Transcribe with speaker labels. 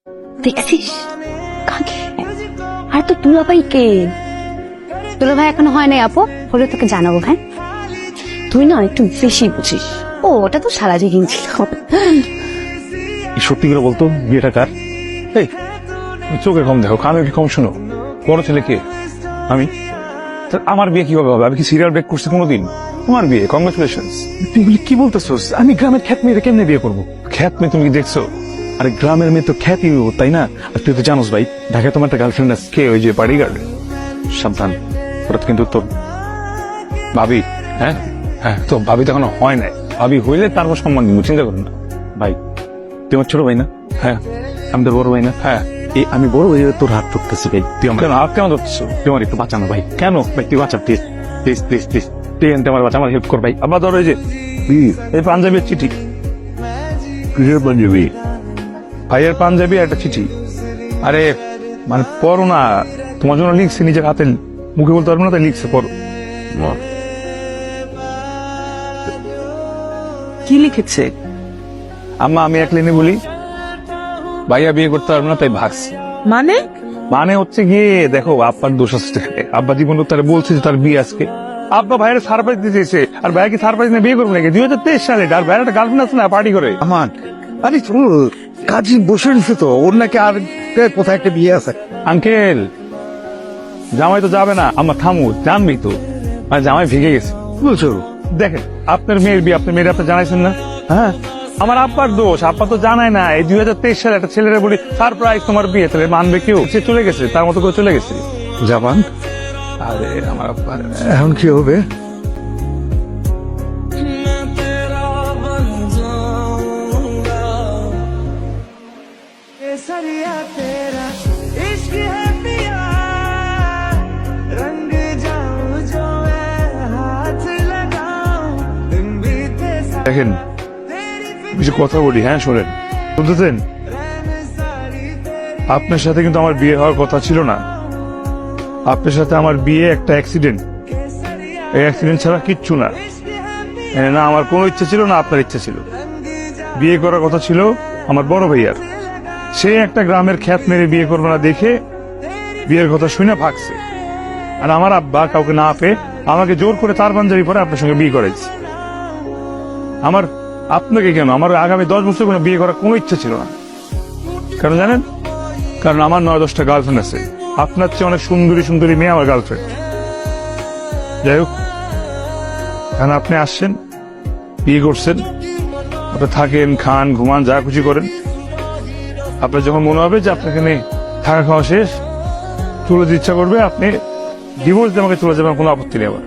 Speaker 1: দেখছিস কাকে? আর তো দুলাভাই কে? দুলাভাই এখনো হয় নাই আপু, হলে তোকে জানাবো। হ্যাঁ তুই না একটু বেশি বুঝিস। ও ওটা তো সারা জীবন ছিল।
Speaker 2: সত্যি করে বলতো বিয়েটা কার? এই তুমি চোখে কম দেখো, কানে কম শোনো। বড় ছেলে কে? আমি। আমার বিয়ে কিভাবে হবে? আমি কি সিরিয়াল ব্রেক করছি কোনোদিন? তোমার বিয়ে, কংগ্রেচুলেশন। তুমি কি বলতেছোস? আমি গ্রামের খ্যাত মেয়েরে কেমনে বিয়ে করবো? খ্যাত মেয়ে তুমি কি দেখছো? আরে গ্রামের মেয়ে তো খ্যাতি, তাই না? আর তুই তো জানোস ভাই, ঢাকায় তোমার একটা গার্লফ্রেন্ড আছে। কে? ওই যে বডিগার্ড। সাবধান, ওরা কিন্তু তোর ভাবি। হ্যাঁ হ্যাঁ, তো ভাবি তো এখনো হয় নাই। ভাবি হইলে তারপর সম্মান দিব, চিন্তা করুন না ভাই। তুই আমার ছোট ভাই না? হ্যাঁ। আমি তোর বড় ভাই না? হ্যাঁ। এই আমি বড় ভাই, তোর হাত ধরতেছি ভাই। তুই আমার হাত কেন ধরতেছো? তুই আমার একটু বাঁচানো ভাই। কেন ভাই? তুই বাঁচা প্লিজ প্লিজ প্লিজ প্লিজ। তুই এনতে আমার বাঁচা, আমার হেল্প কর ভাই। আবার ধরো এই যে এই পাঞ্জাবির চিঠি। কিসের পাঞ্জাবি? ভাইয়ের পাঞ্জাবি একটা চিঠি। আরে মানে পড়ো না, তোমার জন্য লিখছি, নিজের হাতে মুখে বলতে পারবো না, তাই লিখছে, পড়ো।
Speaker 3: কি লিখেছে?
Speaker 2: আম্মা আমি এক লাইনে বলি, ভাইয়া বিয়ে করতে পারবো না তাই ভাগছি।
Speaker 3: মানে?
Speaker 2: মানে হচ্ছে গিয়ে দেখো, আব্বার দোষ আছে। আব্বা জীবন তারা বলছে যে তার বিয়ে আজকে। আব্বা ভাইয়ের সারপ্রাইজ দিতেছে, আর ভাইয়া কি সারপ্রাইজ নিয়ে বিয়ে করবো নাকি? 2023 সালে আর ভাইয়ের একটা গার্লফ্রেন্ড আছে না, পার্টি করে।
Speaker 4: আমার আরে কাজী বসে নিছে তো, ওর নাকি আর কোথায় একটা বিয়ে আছে।
Speaker 2: আঙ্কেল জামাই তো যাবে না। আমার থামু, জানবি তো মানে জামাই ভেঙে গেছে।
Speaker 4: বলছো?
Speaker 2: দেখেন আপনার মেয়ের বিয়ে, আপনার মেয়ের আপনি জানাইছেন না? হ্যাঁ, আমার আব্বার দোষ। আব্বা তো জানায় না। এই 2023 সালে একটা ছেলেরা বলি সারপ্রাইজ তোমার বিয়ে, তাহলে মানবে কেউ? সে চলে গেছে, তার মতো করে চলে গেছে।
Speaker 4: জাপান
Speaker 2: আরে আমার আব্বা,
Speaker 4: এখন কি হবে?
Speaker 2: দেখেন কিছু কথা বলি। হ্যাঁ শোনেন, শুনতেছেন? আপনার সাথে কিন্তু আমার বিয়ে হওয়ার কথা ছিল না। আপনার সাথে আমার বিয়ে একটা অ্যাক্সিডেন্ট। এই অ্যাক্সিডেন্ট ছাড়া কিচ্ছু না। না আমার কোনো ইচ্ছা ছিল, না আপনার ইচ্ছা ছিল। বিয়ে করার কথা ছিল আমার বড় ভাইয়ার। সে একটা গ্রামের খ্যাত মেরে বিয়ে করবে না দেখে বিয়ের কথা শুনে ভাগছে। আর আমার আব্বা কাউকে না পেয়ে আমাকে জোর করে তার পাঞ্জাবি পরে আপনার সঙ্গে বিয়ে করেছে। আমার আপনাকে কেন, আমার আগামী 10 বছর কোনো বিয়ে করার কোনো ইচ্ছা ছিল না। কারণ জানেন, কারণ আমার 9-10টা গার্লফ্রেন্ড আছে। আপনার চেয়ে অনেক সুন্দরী সুন্দরী মেয়ে আমার গার্লফ্রেন্ড। যাই হোক, এখন আপনি আসছেন, বিয়ে করছেন, আপনি থাকেন, খান, ঘুমান, যা খুশি করেন। আপনার যখন মনে হবে যে আপনার এখানে থাকা খাওয়া শেষ, চলে যেতে ইচ্ছা করবে, আপনি ডিভোর্স দিয়ে আমাকে চলে যাবেন, কোনো আপত্তি নেই আমার।